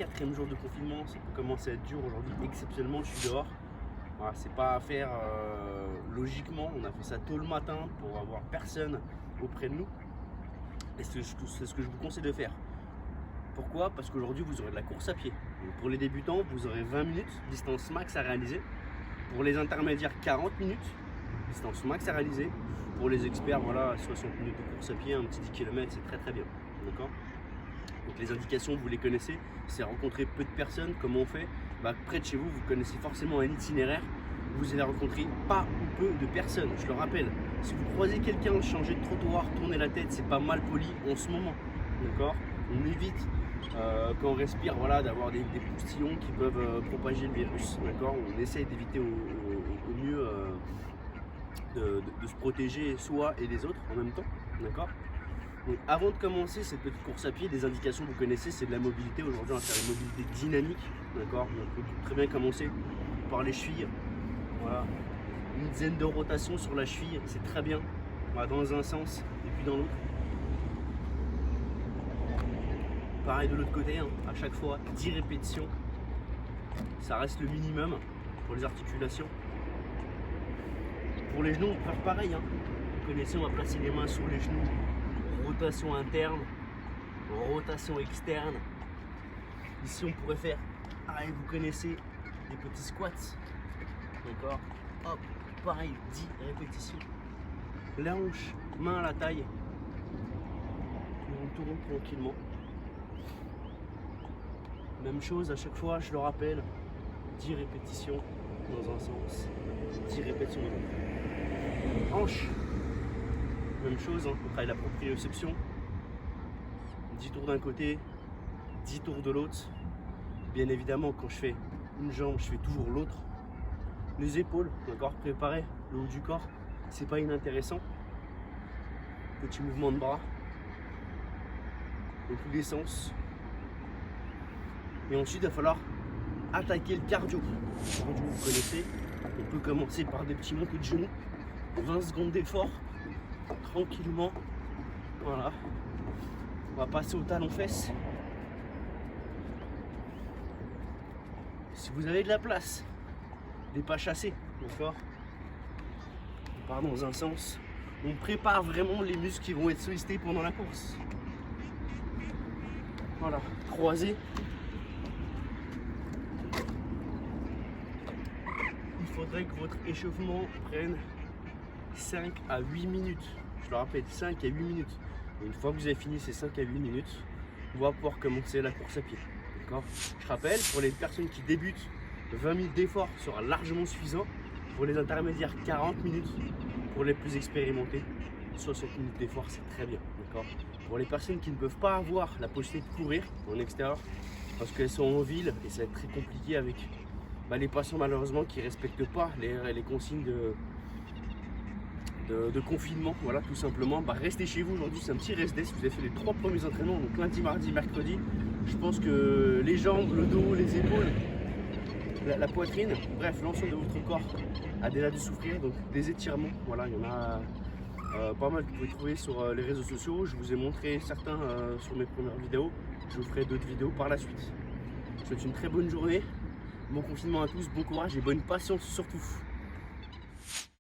4e jour de confinement, ça peut commencer à être dur aujourd'hui. Exceptionnellement, je suis dehors. Voilà, c'est pas à faire logiquement. On a fait ça tôt le matin pour avoir personne auprès de nous. Et c'est ce que je vous conseille de faire. Pourquoi? Parce qu'aujourd'hui, vous aurez de la course à pied. Donc pour les débutants, vous aurez 20 minutes, distance max à réaliser. Pour les intermédiaires, 40 minutes, distance max à réaliser. Pour les experts, voilà, 60 minutes de course à pied, un petit 10 km, c'est très très bien. D'accord? Donc les indications, vous les connaissez, c'est rencontrer peu de personnes. Comment on fait? Près de chez vous, vous connaissez forcément un itinéraire. Vous allez rencontrer pas ou peu de personnes. Je le rappelle, si vous croisez quelqu'un, changer de trottoir, tourner la tête, c'est pas mal poli en ce moment. D'accord? On évite quand on respire, voilà, d'avoir des postillons qui peuvent propager le virus. D'accord? On essaye d'éviter au mieux de se protéger soi et les autres en même temps. D'accord? Donc avant de commencer cette petite course à pied, des indications que vous connaissez, c'est de la mobilité. Aujourd'hui, on va faire une mobilité dynamique. D'accord? On peut très bien commencer par les chevilles. Voilà. Une dizaine de rotations sur la cheville, c'est très bien. Voilà, dans un sens et puis dans l'autre. Pareil de l'autre côté, hein, à chaque fois 10 répétitions. Ça reste le minimum pour les articulations. Pour les genoux, on peut faire pareil. Hein. Vous connaissez, on va placer les mains sur les genoux. Rotation interne, rotation externe. Ici, on pourrait faire, vous connaissez, des petits squats. D'accord? Hop, pareil, 10 répétitions. La hanche, main à la taille. On tourne tranquillement. Même chose à chaque fois, je le rappelle, 10 répétitions dans un sens, 10 répétitions dans l'autre. Hanche, même chose, hein, on travaille la proprioception. 10 tours d'un côté, 10 tours de l'autre. Bien évidemment, quand je fais une jambe, je fais toujours l'autre. Les épaules, d'accord, préparer le haut du corps, c'est pas inintéressant. Petit mouvement de bras dans tous les sens. Et ensuite, il va falloir attaquer le cardio. Le cardio, vous connaissez, on peut commencer par des petits montées de genoux, 20 secondes d'effort, tranquillement. Voilà. On va passer au talon-fesse. Si vous avez de la place, des pas chassés, d'accord? On part dans un sens. On prépare vraiment les muscles qui vont être sollicités pendant la course. Voilà, croisé. Il faudrait que votre échauffement prenne 5 à 8 minutes. Je le rappelle, 5 à 8 minutes. Et une fois que vous avez fini ces 5 à 8 minutes, on va pouvoir commencer la course à pied. D'accord? Je rappelle, pour les personnes qui débutent, 20 minutes d'effort sera largement suffisant. Pour les intermédiaires, 40 minutes. Pour les plus expérimentés, 60 minutes d'effort, c'est très bien. D'accord? Pour les personnes qui ne peuvent pas avoir la possibilité de courir en extérieur, parce qu'elles sont en ville et ça va être très compliqué avec les patients malheureusement qui ne respectent pas les consignes de confinement, voilà, tout simplement. Restez chez vous aujourd'hui, c'est un petit rest day. Si vous avez fait les 3 premiers entraînements, donc lundi, mardi, mercredi, je pense que les jambes, le dos, les épaules, la poitrine, bref, l'ensemble de votre corps a déjà dû souffrir. Donc des étirements, voilà, il y en a pas mal que vous pouvez trouver sur les réseaux sociaux. Je vous ai montré certains sur mes premières vidéos. Je vous ferai d'autres vidéos par la suite. Je vous souhaite une très bonne journée, bon confinement à tous, bon courage et bonne patience surtout.